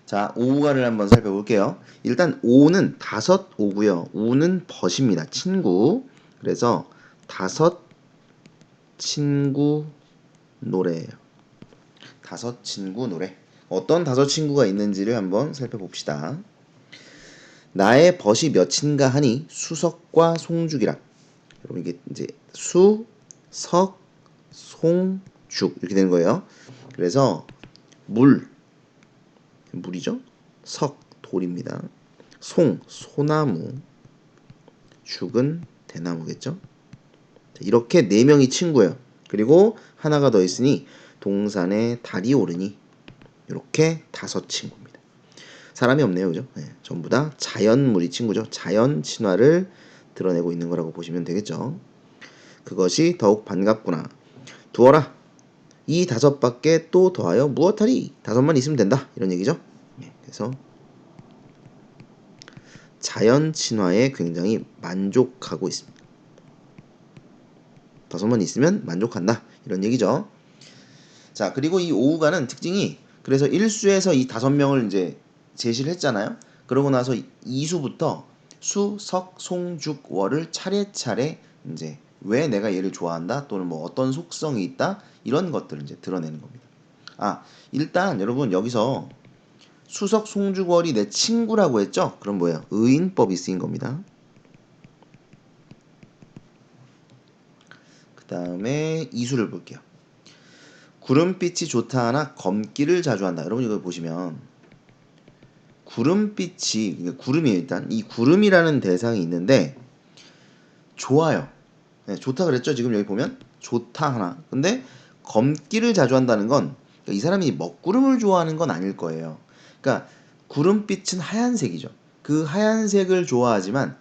자, 오우가를 한번 살펴볼게요. 일단 오는 다섯 오고요. 우는 벗입니다. 친구. 그래서 다섯 친구 노래예요. 다섯 친구 노래. 어떤 다섯 친구가 있는지를 한번 살펴봅시다. 나의 벗이 몇인가 하니 수석과 송죽이라. 여러분 이게 이제 수, 석, 송, 죽 이렇게 되는 거예요. 그래서 물이죠. 석, 돌입니다. 송, 소나무, 죽은 대나무겠죠. 이렇게 네 명이 친구예요. 그리고 하나가 더 있으니 동산에 달이 오르니 이렇게 다섯 친구입니다. 사람이 없네요, 그죠? 네, 전부 다 자연물이 친구죠. 자연 친화를 드러내고 있는 거라고 보시면 되겠죠. 그것이 더욱 반갑구나. 두어라. 이 다섯밖에 또 더하여 무엇하리? 다섯만 있으면 된다. 이런 얘기죠. 그래서 자연 친화에 굉장히 만족하고 있습니다. 다섯만 있으면 만족한다. 이런 얘기죠. 자, 그리고 이 오우가는 특징이 그래서 1수에서 이 다섯 명을 이제 제시를 했잖아요. 그러고 나서 2수부터 수, 석, 송, 죽, 월을 차례차례 이제 왜 내가 얘를 좋아한다 또는 뭐 어떤 속성이 있다 이런 것들을 이제 드러내는 겁니다. 아, 일단 여러분 여기서 수석, 송, 죽, 월이 내 친구라고 했죠? 그럼 뭐예요? 의인법이 쓰인 겁니다. 그 다음에 이수를 볼게요. 구름빛이 좋다 하나 검기를 자주 한다. 여러분 이걸 보시면 구름빛이 구름이에요. 일단 이 구름이라는 대상이 있는데 좋아요. 네, 좋다 그랬죠. 지금 여기 보면 좋다 하나. 근데 검기를 자주 한다는 건 이 사람이 먹구름을 좋아하는 건 아닐 거예요. 그러니까 구름빛은 하얀색이죠. 그 하얀색을 좋아하지만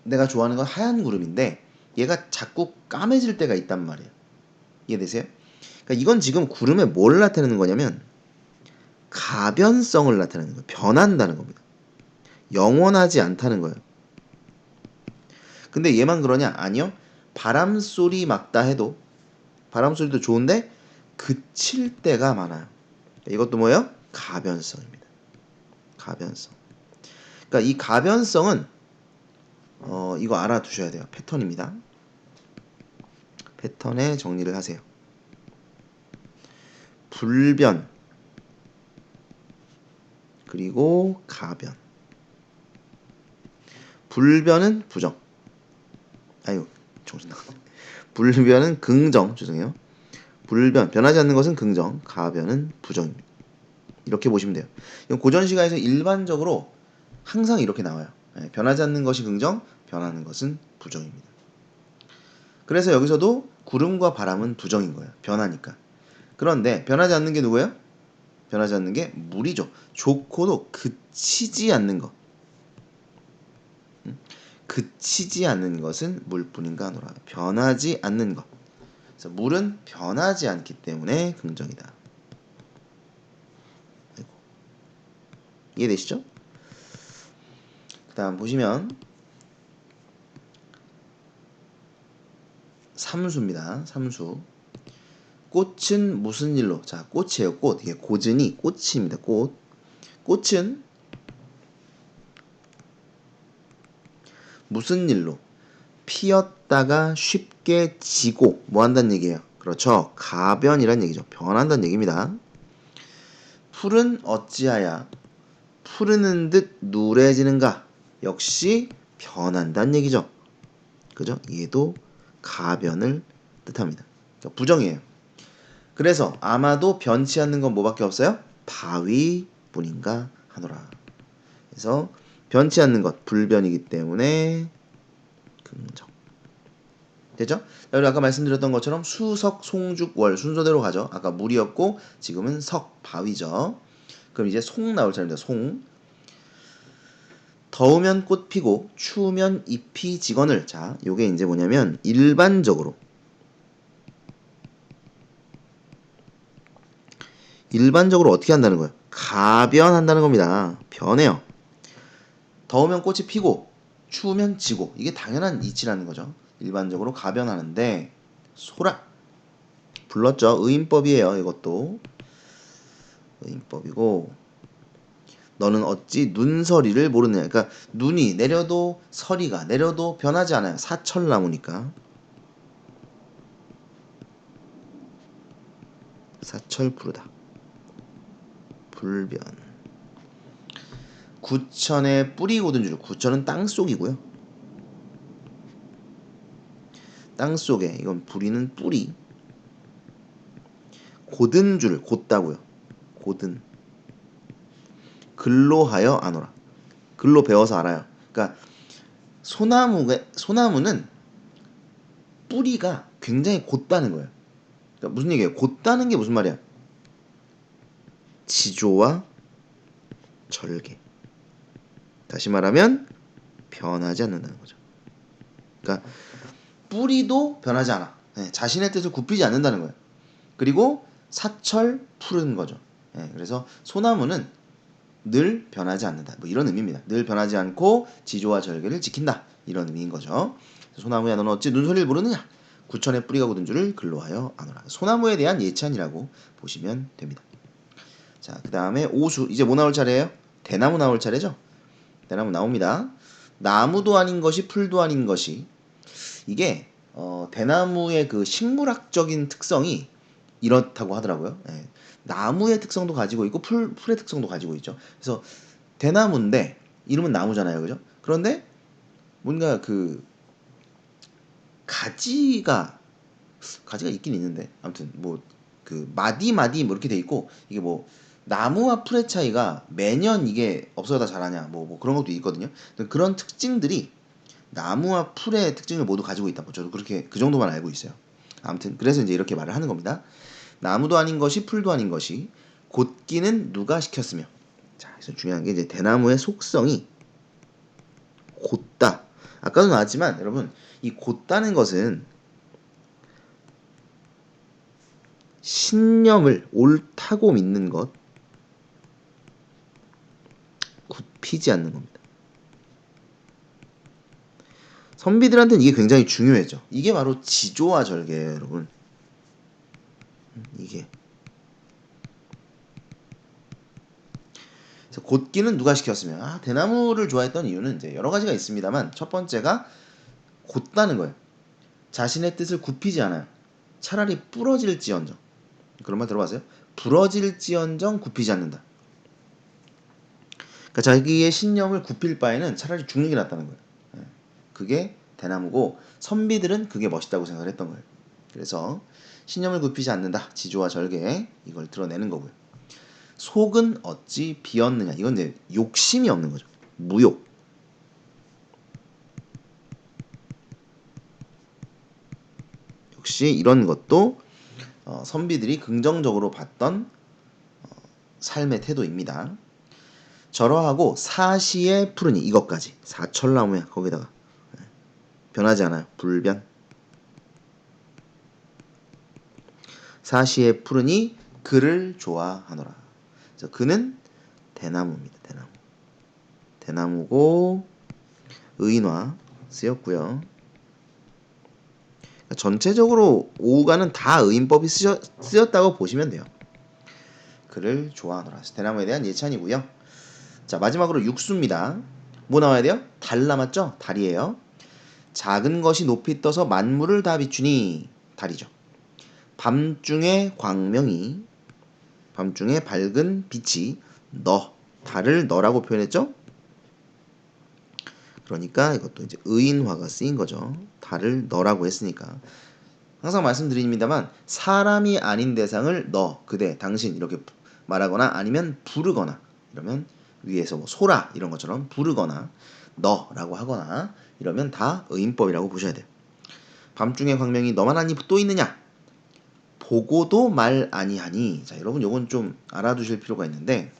내가 좋아하는 건 하얀 구름인데 얘가 자꾸 까매질 때가 있단 말이에요. 이해되세요? 그러니까 이건 지금 구름에 뭘 나타내는 거냐면 가변성을 나타내는 거예요. 변한다는 겁니다. 영원하지 않다는 거예요. 근데 얘만 그러냐? 아니요. 바람소리 막다 해도 바람소리도 좋은데 그칠 때가 많아요. 이것도 뭐예요? 가변성입니다. 가변성. 그러니까 이 가변성은 이거 알아두셔야 돼요. 패턴입니다. 패턴에 정리를 하세요. 불변 그리고 가변. 불변은 부정. 아유, 정신 나갔네. 불변은 긍정. 죄송해요. 불변, 변하지 않는 것은 긍정, 가변은 부정입니다. 이렇게 보시면 돼요. 이건 고전시가에서 일반적으로 항상 이렇게 나와요. 변하지 않는 것이 긍정, 변하는 것은 부정입니다. 그래서 여기서도 구름과 바람은 부정인 거예요. 변하니까. 그런데 변하지 않는 게 누구예요? 변하지 않는 게 물이죠. 좋고도 그치지 않는 것. 그치지 않는 것은 물뿐인가 하노라. 변하지 않는 것. 그래서 물은 변하지 않기 때문에 긍정이다. 이해되시죠? 그 다음 보시면 삼수입니다. 삼수. 꽃은 무슨 일로? 자, 꽃이에요. 꽃. 이게 고즈니 꽃입니다. 꽃. 꽃은 무슨 일로? 피었다가 쉽게 지고 뭐 한다는 얘기예요? 그렇죠. 가변이란 얘기죠. 변한다는 얘기입니다. 풀은 어찌하여 푸르는 듯 누래지는가? 역시 변한다는 얘기죠. 그죠? 얘도 가변을 뜻합니다. 그러니까 부정이에요. 그래서 아마도 변치 않는 건 뭐밖에 없어요? 바위뿐인가 하노라. 그래서 변치 않는 것 불변이기 때문에 긍정. 되죠? 여러분 아까 말씀드렸던 것처럼 수석, 송죽, 월 순서대로 가죠. 아까 물이었고 지금은 석, 바위죠. 그럼 이제 송 나올 차례입니다. 송. 더우면 꽃 피고 추우면 잎이 지거늘. 자, 요게 이제 뭐냐면 일반적으로 어떻게 한다는 거예요? 가변한다는 겁니다. 변해요. 더우면 꽃이 피고 추우면 지고 이게 당연한 이치라는 거죠. 일반적으로 가변하는데 소라 불렀죠. 의인법이에요. 이것도 의인법이고 너는 어찌 눈서리를 모르느냐. 그러니까 눈이 내려도 서리가 내려도 변하지 않아요. 사철나무니까. 사철푸르다. 불변. 구천에 뿌리 고든 줄. 구천은 땅속이고요. 땅속에 이건 부리는 뿌리. 고든 줄 곧다고요. 고든. 글로 하여 아노라. 글로 배워서 알아요. 그러니까 소나무는 뿌리가 굉장히 곧다는 거예요. 그러니까 무슨 얘기예요? 곧다는 게 무슨 말이야? 지조와 절개. 다시 말하면 변하지 않는다는 거죠. 그러니까 뿌리도 변하지 않아. 네, 자신의 뜻을 굽히지 않는다는 거예요. 그리고 사철 푸른 거죠. 네, 그래서 소나무는 늘 변하지 않는다. 뭐 이런 의미입니다. 늘 변하지 않고 지조와 절개를 지킨다. 이런 의미인 거죠. 소나무야 너는 어찌 눈소리를 모르느냐? 구천에 뿌리가 굳은 줄을 근로하여 아노라. 소나무에 대한 예찬이라고 보시면 됩니다. 자, 그 다음에 오수. 이제 뭐 나올 차례예요? 대나무 나올 차례죠? 대나무 나옵니다. 나무도 아닌 것이 풀도 아닌 것이. 이게 대나무의 그 식물학적인 특성이 이렇다고 하더라고요. 예. 나무의 특성도 가지고 있고 풀의 특성도 가지고 있죠. 그래서 대나무인데 이름은 나무잖아요, 그죠? 그런데 뭔가 그 가지가 있긴 있는데 아무튼 뭐 그 마디 뭐 이렇게 돼 있고 이게 뭐 나무와 풀의 차이가 매년 이게 없어다 자라냐 뭐 그런 것도 있거든요. 그런 특징들이 나무와 풀의 특징을 모두 가지고 있다. 저도 그렇게 그 정도만 알고 있어요. 아무튼 그래서 이제 이렇게 말을 하는 겁니다. 나무도 아닌 것이 풀도 아닌 것이 곧기는 누가 시켰으며. 자, 그래서 중요한 게 이제 대나무의 속성이 곧다. 아까도 나왔지만 여러분 이 곧다는 것은 신념을 옳다고 믿는 것, 굽히지 않는 겁니다. 선비들한테는 이게 굉장히 중요했죠. 이게 바로 지조와 절개예요, 여러분. 이게. 그래서 곧기는 누가 시켰으면 대나무를 좋아했던 이유는 이제 여러 가지가 있습니다만 첫 번째가 곧다는 거예요. 자신의 뜻을 굽히지 않아요. 차라리 부러질지언정. 그런 말 들어봤어요? 부러질지언정 굽히지 않는다. 그러니까 자기의 신념을 굽힐 바에는 차라리 죽는 게 낫다는 거예요. 그게 대나무고 선비들은 그게 멋있다고 생각을 했던 거예요. 그래서 신념을 굽히지 않는다. 지조와 절개 이걸 드러내는 거고요. 속은 어찌 비었느냐. 이건 이제 욕심이 없는 거죠. 무욕. 역시 이런 것도 선비들이 긍정적으로 봤던 삶의 태도입니다. 절어하고 사시에 푸르니 이것까지 사철나무야 거기다가 변하지 않아요. 불변. 사시에 푸르니 그를 좋아하노라. 그래서 그는 대나무입니다. 대나무. 대나무고 의인화 쓰였고요. 그러니까 전체적으로 오가는 다 의인법이 쓰였다고 보시면 돼요. 그를 좋아하노라. 대나무에 대한 예찬이고요. 자, 마지막으로 육수입니다. 뭐 나와야 돼요? 달 남았죠? 달이에요. 작은 것이 높이 떠서 만물을 다 비추니 달이죠. 밤중에 광명이 밤중에 밝은 빛이 달을 너라고 표현했죠? 그러니까 이것도 이제 의인화가 쓰인 거죠. 달을 너라고 했으니까. 항상 말씀드립니다만 사람이 아닌 대상을 너, 그대, 당신 이렇게 말하거나 아니면 부르거나 이러면 위에서 뭐 소라 이런 것처럼 부르거나 너라고 하거나 이러면 다 의인법이라고 보셔야 돼요. 밤중에 광명이 너만 하니 또 있느냐? 보고도 말 아니하니. 자, 여러분 요건 좀 알아두실 필요가 있는데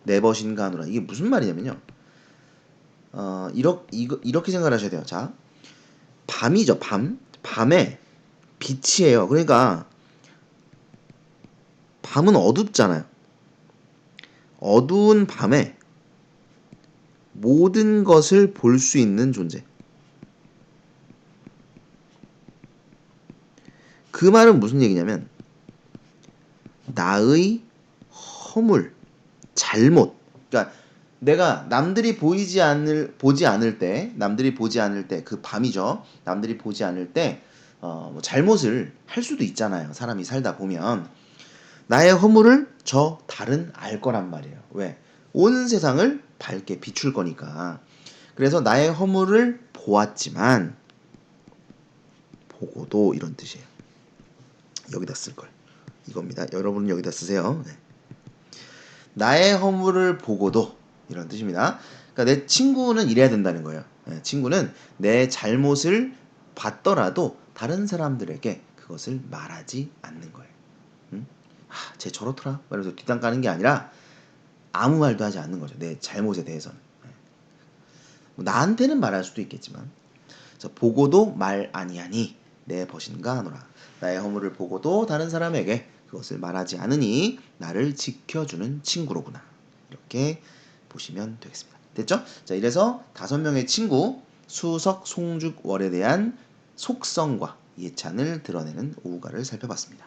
내버신가 하노라. 이게 무슨 말이냐면요. 이렇게 생각을 하셔야 돼요. 자, 밤이죠. 밤에 빛이에요. 그러니까 밤은 어둡잖아요. 어두운 밤에 모든 것을 볼 수 있는 존재. 그 말은 무슨 얘기냐면 나의 허물, 잘못. 그러니까 내가 남들이 보지 않을 때, 남들이 보지 않을 때, 그 밤이죠. 남들이 보지 않을 때, 뭐 잘못을 할 수도 있잖아요. 사람이 살다 보면. 나의 허물을 저 달은 알 거란 말이에요. 왜? 온 세상을 밝게 비출 거니까. 그래서 나의 허물을 보았지만, 보고도 이런 뜻이에요. 여기다 쓸 걸. 이겁니다. 여러분은 여기다 쓰세요. 네. 나의 허물을 보고도 이런 뜻입니다. 그러니까 내 친구는 이래야 된다는 거예요. 네, 친구는 내 잘못을 봤더라도 다른 사람들에게 그것을 말하지 않는 거예요. 응? 쟤 저렇더라. 그래서 뒷담 까는 게 아니라 아무 말도 하지 않는 거죠. 내 잘못에 대해서는. 네. 뭐 나한테는 말할 수도 있겠지만, 그래서 보고도 말 아니하니 내 벗인가 하노라. 나의 허물을 보고도 다른 사람에게 그것을 말하지 않으니 나를 지켜주는 친구로구나. 이렇게 보시면 되겠습니다. 됐죠? 자, 이래서 5명의 친구 수석, 송죽, 월에 대한 속성과 예찬을 드러내는 오후가를 살펴봤습니다.